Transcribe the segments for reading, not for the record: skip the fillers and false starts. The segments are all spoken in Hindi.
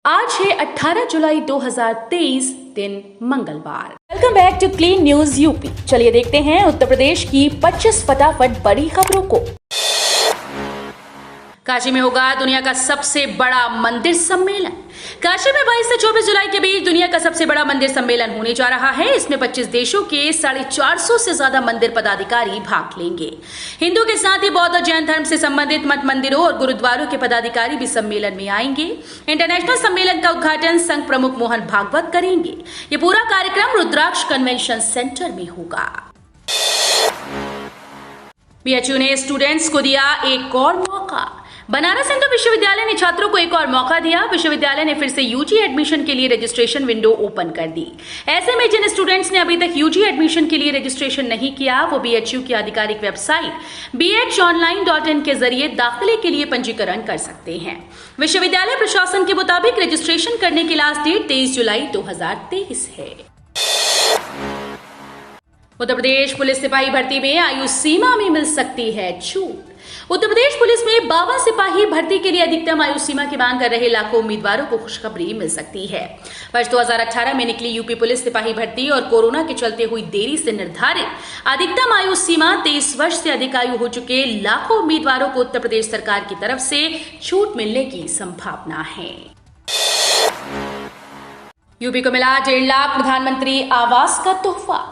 आज है 18 जुलाई 2023 दिन मंगलवार। Welcome back to clean news UP. चलिए देखते हैं उत्तर प्रदेश की 25 फटाफट बड़ी खबरों को। काशी में होगा दुनिया का सबसे बड़ा मंदिर सम्मेलन। काशी में 22 से 24 जुलाई के बीच दुनिया का सबसे बड़ा मंदिर सम्मेलन होने जा रहा है। इसमें 25 देशों के 450 से ज्यादा मंदिर पदाधिकारी भाग लेंगे। हिंदू के साथ ही बौद्ध और जैन धर्म से संबंधित मठ मंदिरों और गुरुद्वारों के पदाधिकारी भी सम्मेलन में आएंगे। इंटरनेशनल सम्मेलन का उद्घाटन संघ प्रमुख मोहन भागवत करेंगे। ये पूरा कार्यक्रम रुद्राक्ष कन्वेंशन सेंटर में होगा। बीएचयू ने स्टूडेंट्स को दिया एक और मौका। बनारस हिंदू विश्वविद्यालय ने छात्रों को एक और मौका दिया। विश्वविद्यालय ने फिर से यूजी एडमिशन के लिए रजिस्ट्रेशन विंडो ओपन कर दी। ऐसे में जिन स्टूडेंट्स ने अभी तक यूजी एडमिशन के लिए रजिस्ट्रेशन नहीं किया, वो बीएचयू की आधिकारिक वेबसाइट bhonline.in के जरिए दाखिले के लिए पंजीकरण कर सकते हैं। विश्वविद्यालय प्रशासन के मुताबिक रजिस्ट्रेशन करने की लास्ट डेट 23 जुलाई 2023 है। उत्तर प्रदेश पुलिस सिपाही भर्ती में आयु सीमा में मिल सकती है छूट। उत्तर प्रदेश पुलिस में 52 सिपाही भर्ती के लिए अधिकतम आयु सीमा की मांग कर रहे लाखों उम्मीदवारों को खुशखबरी मिल सकती है। वर्ष 2018 में निकली यूपी पुलिस सिपाही भर्ती और कोरोना के चलते हुई देरी से निर्धारित अधिकतम आयु सीमा 23 वर्ष से अधिक आयु हो चुके लाखों उम्मीदवारों को उत्तर प्रदेश सरकार की तरफ से छूट मिलने की संभावना है। यूपी को मिला 1.5 लाख प्रधानमंत्री आवास का तोहफा।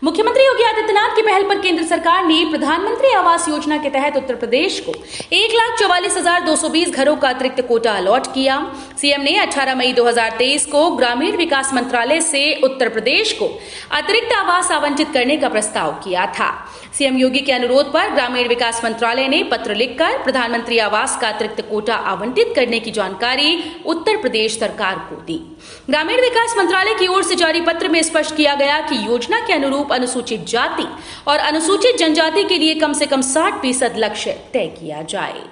मुख्यमंत्री योगी आदित्यनाथ की पहल पर केंद्र सरकार ने प्रधानमंत्री आवास योजना के तहत उत्तर प्रदेश को 1,44,220 घरों का अतिरिक्त कोटा अलॉट किया। सीएम ने 18 मई 2023 को ग्रामीण विकास मंत्रालय से उत्तर प्रदेश को अतिरिक्त आवास आवंटित करने का प्रस्ताव किया था। सीएम योगी के अनुरोध पर ग्रामीण विकास मंत्रालय ने पत्र लिखकर प्रधानमंत्री आवास का अतिरिक्त कोटा आवंटित करने की जानकारी उत्तर प्रदेश सरकार को दी। ग्रामीण विकास मंत्रालय की ओर से जारी पत्र में स्पष्ट किया गया कि योजना के अनुरूप अनुसूचित जाति और अनुसूचित जनजाति के लिए कम से कम 60% लक्ष्य तय किया जाए।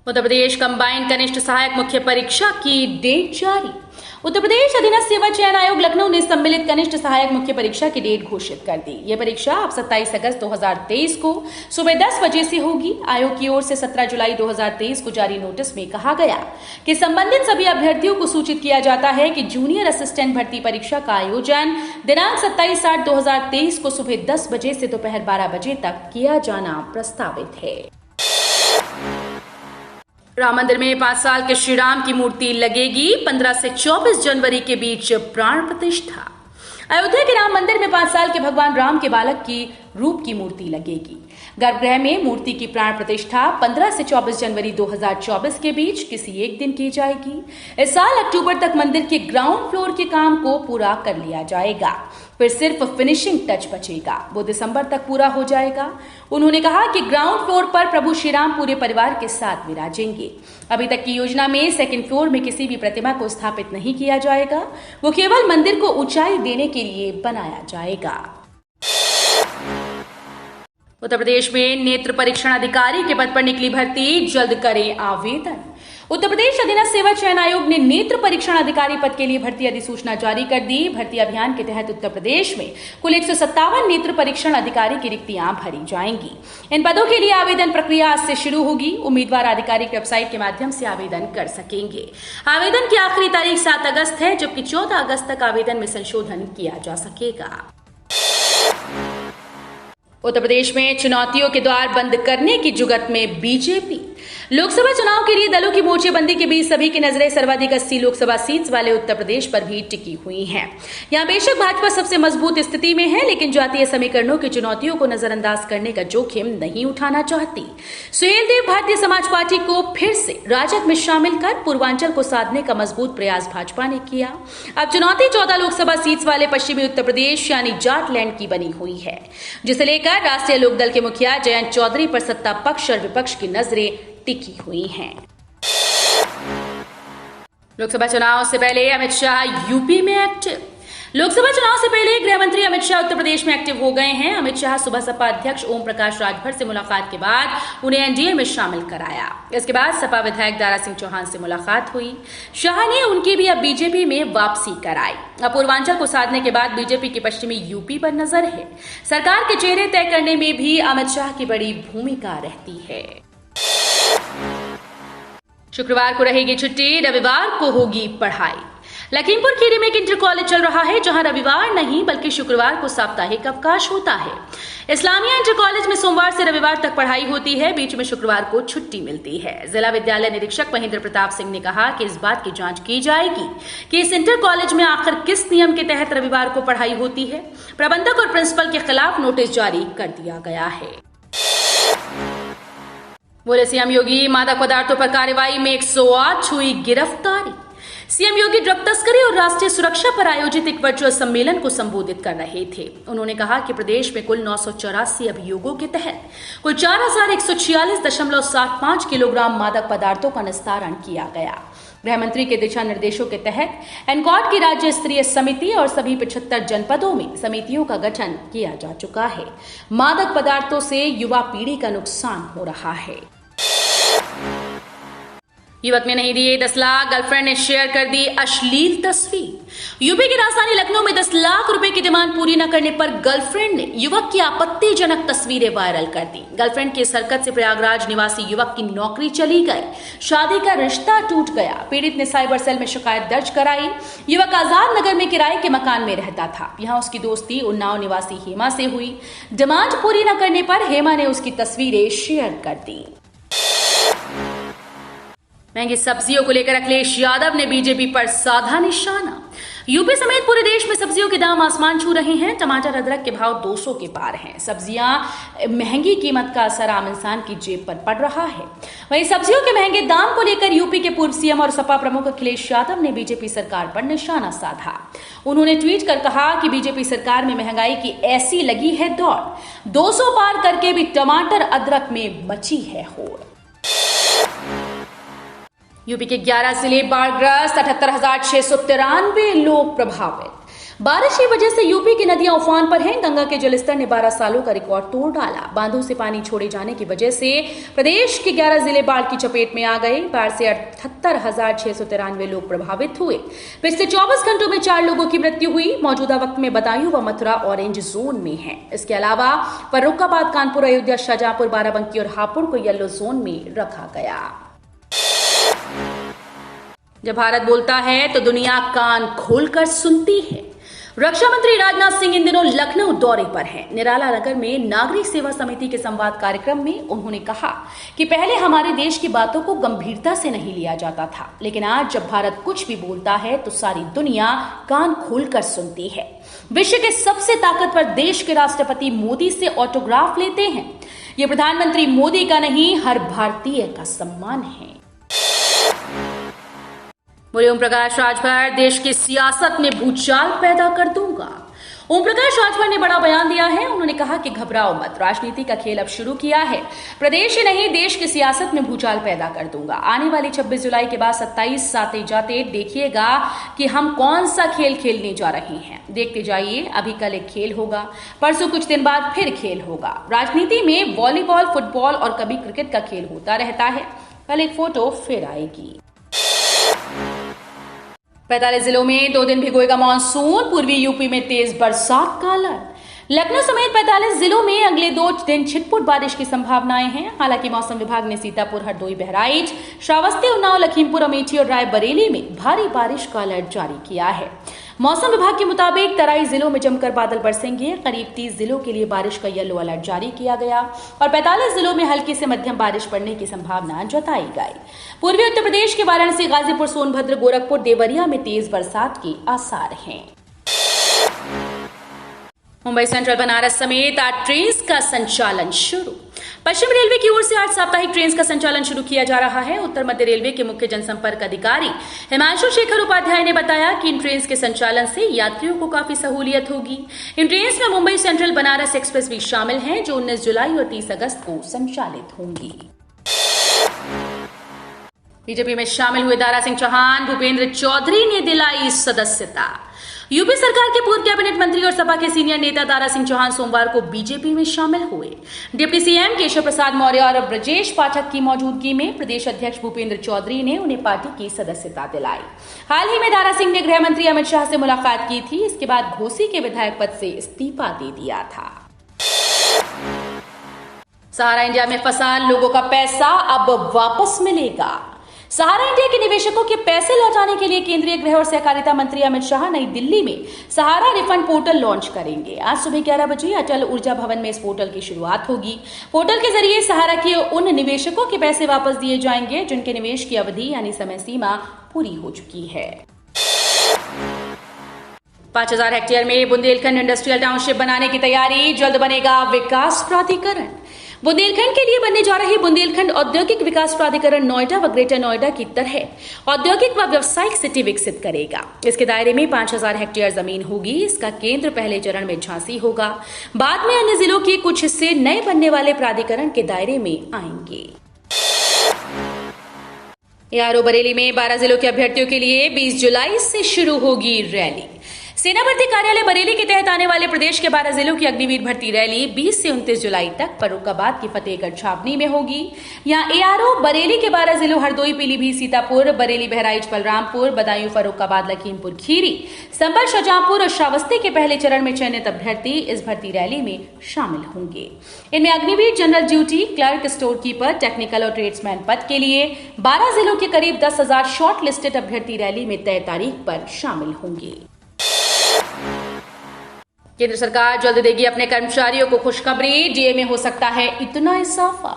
उत्तर प्रदेश कंबाइंड कनिष्ठ सहायक मुख्य परीक्षा की डेट जारी। उत्तर प्रदेश अधीनस्थ सेवा चयन आयोग लखनऊ ने सम्मिलित कनिष्ठ सहायक मुख्य परीक्षा की डेट घोषित कर दी। यह परीक्षा अब 27 अगस्त 2023 को सुबह 10 बजे से होगी। आयोग की ओर से 17 जुलाई 2023 को जारी नोटिस में कहा गया कि संबंधित सभी अभ्यर्थियों को सूचित किया जाता है कि जूनियर असिस्टेंट भर्ती परीक्षा का आयोजन दिनांक 27/8/2023 को सुबह 10 बजे से दोपहर 12 बजे तक किया जाना प्रस्तावित है। राम मंदिर में 5 साल के श्री राम की मूर्ति लगेगी। 15 से 24 जनवरी के बीच प्राण प्रतिष्ठा। अयोध्या के राम मंदिर में 5 साल के भगवान राम के बालक की रूप की मूर्ति लगेगी। गर्भगृह में मूर्ति की प्राण प्रतिष्ठा 15 से 24 जनवरी 2024 के बीच किसी एक दिन की जाएगी। इस साल अक्टूबर तक मंदिर के ग्राउंड फ्लोर के काम को पूरा कर लिया जाएगा। फिर सिर्फ फिनिशिंग टच बचेगा, वो दिसंबर तक पूरा हो जाएगा। उन्होंने कहा कि ग्राउंड फ्लोर पर प्रभु श्री राम पूरे परिवार के साथ विराजेंगे। अभी तक की योजना में सेकंड फ्लोर में किसी भी प्रतिमा को स्थापित नहीं किया जाएगा, वो केवल मंदिर को ऊंचाई देने के लिए बनाया जाएगा। उत्तर प्रदेश में नेत्र परीक्षण अधिकारी के पद पर निकली भर्ती, जल्द करें आवेदन। उत्तर प्रदेश अधीनस्थ सेवा चयन आयोग ने नेत्र परीक्षण अधिकारी पद के लिए भर्ती अधिसूचना जारी कर दी। भर्ती अभियान के तहत उत्तर प्रदेश में कुल 157 नेत्र परीक्षण अधिकारी की रिक्तियां भरी जाएंगी। इन पदों के लिए आवेदन प्रक्रिया आज से शुरू होगी। उम्मीदवार आधिकारिक वेबसाइट के माध्यम से आवेदन कर सकेंगे। आवेदन की आखिरी तारीख 7 अगस्त है, जबकि 14 अगस्त तक आवेदन में संशोधन किया जा सकेगा। उत्तर प्रदेश में चुनौतियों के द्वार बंद करने की जुगत में बीजेपी। लोकसभा चुनाव के लिए दलों की मोर्चेबंदी के बीच सभी की नजरें सर्वाधिक 80 लोकसभा सीट्स वाले उत्तर प्रदेश पर भी टिकी हुई हैं। यहां बेशक भाजपा सबसे मजबूत स्थिति में है, लेकिन जातीय समीकरणों की चुनौतियों को नजरअंदाज करने का जोखिम नहीं उठाना चाहती। सुहेलदेव भारतीय समाज पार्टी को फिर से राजग में शामिल कर पूर्वांचल को साधने का मजबूत प्रयास भाजपा ने किया। अब चुनौती 14 लोकसभा सीट्स वाले पश्चिमी उत्तर प्रदेश यानी जाटलैंड की बनी हुई है, जिसे लेकर राष्ट्रीय लोकदल के मुखिया जयंत चौधरी पर सत्ता पक्ष और विपक्ष की नजरें टिकी हुई हैं। लोकसभा चुनाव से पहले अमित शाह यूपी में एक्टिव। लोकसभा चुनाव से पहले गृह मंत्री अमित शाह उत्तर प्रदेश में एक्टिव हो गए हैं। अमित शाह सुबह सपा अध्यक्ष ओम प्रकाश राजभर से मुलाकात के बाद उन्हें एनडीए में शामिल कराया। इसके बाद सपा विधायक दारा सिंह चौहान से मुलाकात हुई। शाह ने उनकी भी अब बीजेपी में वापसी कराई। अब पूर्वांचल को साधने के बाद बीजेपी की पश्चिमी यूपी पर नजर है। सरकार के चेहरे तय करने में भी अमित शाह की बड़ी भूमिका रहती है। शुक्रवार को रहेगी छुट्टी, रविवार को होगी पढ़ाई। लखीमपुर खीरी में एक इंटर कॉलेज चल रहा है जहां रविवार नहीं बल्कि शुक्रवार को साप्ताहिक अवकाश होता है। इस्लामिया इंटर कॉलेज में सोमवार से रविवार तक पढ़ाई होती है, बीच में शुक्रवार को छुट्टी मिलती है। जिला विद्यालय निरीक्षक महेंद्र प्रताप सिंह ने कहा कि इस बात की जांच की जाएगी कि इस इंटर कॉलेज में आखिर किस नियम के तहत रविवार को पढ़ाई होती है। प्रबंधक और प्रिंसिपल के खिलाफ नोटिस जारी कर दिया गया है। बोले सीएम योगी, मादक पदार्थों पर कार्रवाई में 108 हुई गिरफ्तारी। सीएम योगी ड्रग तस्करी और राष्ट्रीय सुरक्षा पर आयोजित एक वर्चुअल सम्मेलन को संबोधित कर रहे थे। उन्होंने कहा कि प्रदेश में कुल 984 अभियोगों के तहत कुल 4146.75 किलोग्राम मादक पदार्थों का निस्तारण किया गया। गृह मंत्री के दिशा निर्देशों के तहत एनकॉट की राज्य स्तरीय समिति और सभी 75 जनपदों में समितियों का गठन किया जा चुका है। मादक पदार्थों से युवा पीढ़ी का नुकसान हो रहा है। युवक ने नहीं दिए 10 लाख, गर्लफ्रेंड ने शेयर कर दी अश्लील तस्वीर। यूपी की राजधानी लखनऊ में 10 लाख रुपए की डिमांड पूरी न करने पर गर्लफ्रेंड ने युवक की आपत्तिजनक तस्वीरें वायरल कर दी। गर्लफ्रेंड की इस हरकत से प्रयागराज निवासी युवक की नौकरी चली गई, शादी का रिश्ता टूट गया। पीड़ित ने साइबर सेल में शिकायत दर्ज कराई। युवक आजाद नगर में किराए के मकान में रहता था। यहाँ उसकी दोस्ती उन्नाव निवासी हेमा से हुई। डिमांड पूरी न करने पर हेमा ने उसकी तस्वीरें शेयर कर दी। महंगी सब्जियों को लेकर अखिलेश यादव ने बीजेपी पर साधा निशाना। यूपी समेत पूरे देश में सब्जियों के दाम आसमान छू रहे हैं। टमाटर, अदरक के भाव 200 के पार हैं। सब्जियां महंगी कीमत का असर आम इंसान की जेब पर पड़ रहा है। वहीं सब्जियों के महंगे दाम को लेकर यूपी के पूर्व सीएम और सपा प्रमुख अखिलेश यादव ने बीजेपी सरकार पर निशाना साधा। उन्होंने ट्वीट कर कहा कि बीजेपी सरकार में महंगाई की ऐसी लगी है दौड़, 200 पार करके भी टमाटर, अदरक में मची है होड़। यूपी के 11 जिले बाढ़ग्रस्त, 78,693 लोग प्रभावित। बारिश की वजह से यूपी की नदियां उफान पर हैं। गंगा के जलस्तर ने 12 सालों का रिकॉर्ड तोड़ डाला। बांधों से पानी छोड़े जाने की वजह से प्रदेश के 11 जिले बाढ़ की चपेट में आ गए। बाढ़ से 78,693 लोग प्रभावित हुए। पिछले 24 घंटों में 4 लोगों की मृत्यु हुई। मौजूदा वक्त में बदायूं व मथुरा ऑरेंज जोन में है। इसके अलावा फर्रुखाबाद, कानपुर, अयोध्या, शाहजहांपुर, बाराबंकी और हापुड़ को येलो जोन में रखा गया। जब भारत बोलता है तो दुनिया कान खोलकर सुनती है। रक्षा मंत्री राजनाथ सिंह इन दिनों लखनऊ दौरे पर हैं। निराला नगर में नागरिक सेवा समिति के संवाद कार्यक्रम में उन्होंने कहा कि पहले हमारे देश की बातों को गंभीरता से नहीं लिया जाता था, लेकिन आज जब भारत कुछ भी बोलता है तो सारी दुनिया कान खोलकर सुनती है। विश्व के सबसे ताकतवर देश के राष्ट्रपति मोदी से ऑटोग्राफ लेते हैं। ये प्रधानमंत्री मोदी का नहीं, हर भारतीय का सम्मान है। बोले ओम प्रकाश राजभर, देश की सियासत में भूचाल पैदा कर दूंगा। ओम प्रकाश राजभर ने बड़ा बयान दिया है। उन्होंने कहा कि घबराओ मत, राजनीति का खेल अब शुरू किया है। प्रदेश ही नहीं, देश की सियासत में भूचाल पैदा कर दूंगा। आने वाली 26 जुलाई के बाद 27 आते जाते देखिएगा कि हम कौन सा खेल खेलने जा रहे हैं। देखते जाइए, अभी कल एक खेल होगा, परसों कुछ दिन बाद फिर खेल होगा। राजनीति में वॉलीबॉल, फुटबॉल और कभी क्रिकेट का खेल होता रहता है। कल एक फोटो फिर आएगी। 45 जिलों में 2 दिन भिगोएगा मानसून। पूर्वी यूपी में तेज बरसात का अलर्ट। लखनऊ समेत 45 जिलों में अगले 2 दिन छिटपुट बारिश की संभावनाएं हैं। हालांकि मौसम विभाग ने सीतापुर, हरदोई, बहराइच, श्रावस्ती, उन्नाव, लखीमपुर, अमेठी और रायबरेली में भारी बारिश का अलर्ट जारी किया है। मौसम विभाग के मुताबिक तराई जिलों में जमकर बादल बरसेंगे। करीब 30 जिलों के लिए बारिश का येलो अलर्ट जारी किया गया और 45 जिलों में हल्की से मध्यम बारिश पड़ने की संभावना जताई गई। पूर्वी उत्तर प्रदेश के वाराणसी, गाजीपुर, सोनभद्र, गोरखपुर, देवरिया में तेज बरसात के आसार हैं। मुंबई सेंट्रल, बनारस समेत 8 ट्रेन का संचालन शुरू। पश्चिम रेलवे की ओर से 8 साप्ताहिक ट्रेन का संचालन शुरू किया जा रहा है। उत्तर मध्य रेलवे के मुख्य जनसंपर्क अधिकारी हिमांशु शेखर उपाध्याय ने बताया कि इन ट्रेन के संचालन से यात्रियों को काफी सहूलियत होगी। इन ट्रेन में मुंबई सेंट्रल बनारस एक्सप्रेस भी शामिल है, जो 19 जुलाई और 30 अगस्त को संचालित होंगी। बीजेपी में शामिल हुए दारा सिंह चौहान, भूपेंद्र चौधरी ने दिलाई सदस्यता। यूपी सरकार के पूर्व कैबिनेट मंत्री और सपा के सीनियर नेता दारा सिंह चौहान सोमवार को बीजेपी में शामिल हुए। डिप्टी सीएम केशव प्रसाद मौर्य और ब्रजेश पाठक की मौजूदगी में प्रदेश अध्यक्ष भूपेंद्र चौधरी ने उन्हें पार्टी की सदस्यता दिलाई। हाल ही में दारा सिंह ने गृह मंत्री अमित शाह से मुलाकात की थी। इसके बाद घोसी के विधायक पद से इस्तीफा दे दिया था। सहारा इंडिया में फंसा लोगों का पैसा अब वापस मिलेगा। सहारा इंडिया के निवेशकों के पैसे लौटाने के लिए केंद्रीय गृह और सहकारिता मंत्री अमित शाह नई दिल्ली में सहारा रिफंड पोर्टल लॉन्च करेंगे। आज सुबह 11 बजे अटल ऊर्जा भवन में इस पोर्टल की शुरुआत होगी। पोर्टल के जरिए सहारा के उन निवेशकों के पैसे वापस दिए जाएंगे जिनके निवेश की अवधि यानी समय सीमा पूरी हो चुकी है। 5000 हेक्टेयर में बुंदेलखंड इंडस्ट्रियल टाउनशिप बनाने की तैयारी, जल्द बनेगा विकास प्राधिकरण। बुंदेलखंड के लिए बनने जा रही बुंदेलखंड औद्योगिक विकास प्राधिकरण नोएडा व ग्रेटर नोएडा की तरह औद्योगिक व व्यावसायिक सिटी विकसित करेगा। इसके दायरे में 5000 हेक्टेयर जमीन होगी। इसका केंद्र पहले चरण में झांसी होगा, बाद में अन्य जिलों के कुछ हिस्से नए बनने वाले प्राधिकरण के दायरे में आएंगे। एआरओ बरेली में 12 जिलों के अभ्यर्थियों के लिए 20 जुलाई से शुरू होगी रैली। सेना भर्ती कार्यालय बरेली के तहत आने वाले प्रदेश के 12 जिलों की अग्निवीर भर्ती रैली 20 से 29 जुलाई तक फर्रुखाबाद की फतेहगढ़ छावनी में होगी। यहां एआरओ बरेली के 12 जिलों हरदोई, पीलीभीत, सीतापुर, बरेली, बहराइच, बलरामपुर, बदायूं, फर्रुखाबाद, लखीमपुर खीरी, संभल, शाहजहांपुर और श्रावस्ती के पहले चरण में चयनित अभ्यर्थी इस भर्ती रैली में शामिल होंगे। इनमें Agniveer, general duty, clerk, store keeper, technical और ट्रेड्समैन पद के लिए 12 जिलों के करीब 10,000 शॉर्ट लिस्टेड अभ्यर्थी रैली में तय तारीख पर शामिल होंगे। केंद्र सरकार जल्द देगी अपने कर्मचारियों को खुशखबरी, डीए में हो सकता है इतना इजाफा।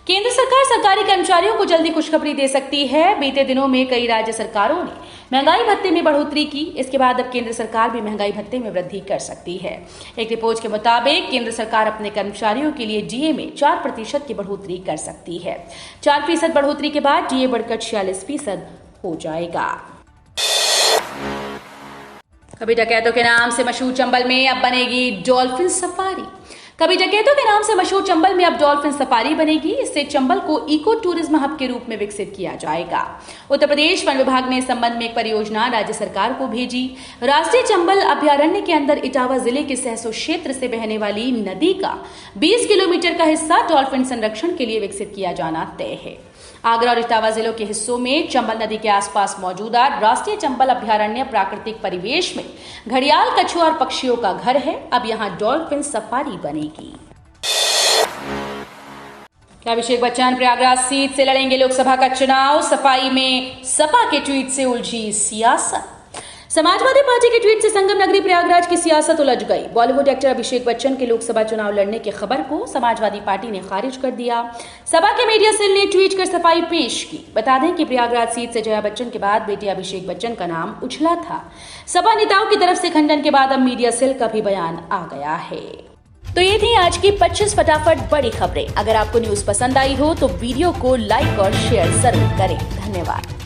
केंद्र सरकार सरकारी कर्मचारियों को जल्दी खुशखबरी दे सकती है। बीते दिनों में कई राज्य सरकारों ने महंगाई भत्ते में बढ़ोतरी की। इसके बाद अब केंद्र सरकार भी महंगाई भत्ते में वृद्धि कर सकती है। एक रिपोर्ट के मुताबिक केंद्र सरकार अपने कर्मचारियों के लिए डीए में 4% की बढ़ोतरी कर सकती है। 4% बढ़ोतरी के बाद डीए बढ़कर 46% हो जाएगा। कभी डकैतों के नाम से मशहूर चंबल में अब बनेगी डॉल्फिन सफारी। कभी डकैतों के नाम से मशहूर चंबल में अब डॉल्फिन सफारी बनेगी। इससे चंबल को इको टूरिज्म हब के रूप में विकसित किया जाएगा। उत्तर प्रदेश वन विभाग ने इस संबंध में एक परियोजना राज्य सरकार को भेजी। राष्ट्रीय चंबल अभ्यारण्य के अंदर इटावा जिले के सहसो क्षेत्र से बहने वाली नदी का 20 किलोमीटर का हिस्सा डॉल्फिन संरक्षण के लिए विकसित किया जाना तय है। आगरा और इटावा जिलों के हिस्सों में चंबल नदी के आसपास मौजूदा राष्ट्रीय चंबल अभ्यारण्य प्राकृतिक परिवेश में घड़ियाल, कछुआ और पक्षियों का घर है। अब यहां डॉल्फिन सफारी बनेगी। अभिषेक बच्चन प्रयागराज सीट से लड़ेंगे लोकसभा का चुनाव। सफाई में सपा के ट्वीट से उलझी सियासत। समाजवादी पार्टी के ट्वीट से संगम नगरी प्रयागराज की सियासत उलझ गई। बॉलीवुड एक्टर अभिषेक बच्चन के लोकसभा चुनाव लड़ने की खबर को समाजवादी पार्टी ने खारिज कर दिया। सपा के मीडिया सेल ने ट्वीट कर सफाई पेश की। बता दें कि प्रयागराज सीट से जया बच्चन के बाद बेटे अभिषेक बच्चन का नाम उछला था। सपा नेताओं की तरफ से खंडन के बाद अब मीडिया सेल का भी बयान आ गया है। तो ये थी आज की 25 फटाफट बड़ी खबरें। अगर आपको न्यूज पसंद आई हो तो वीडियो को लाइक और शेयर जरूर करें। धन्यवाद।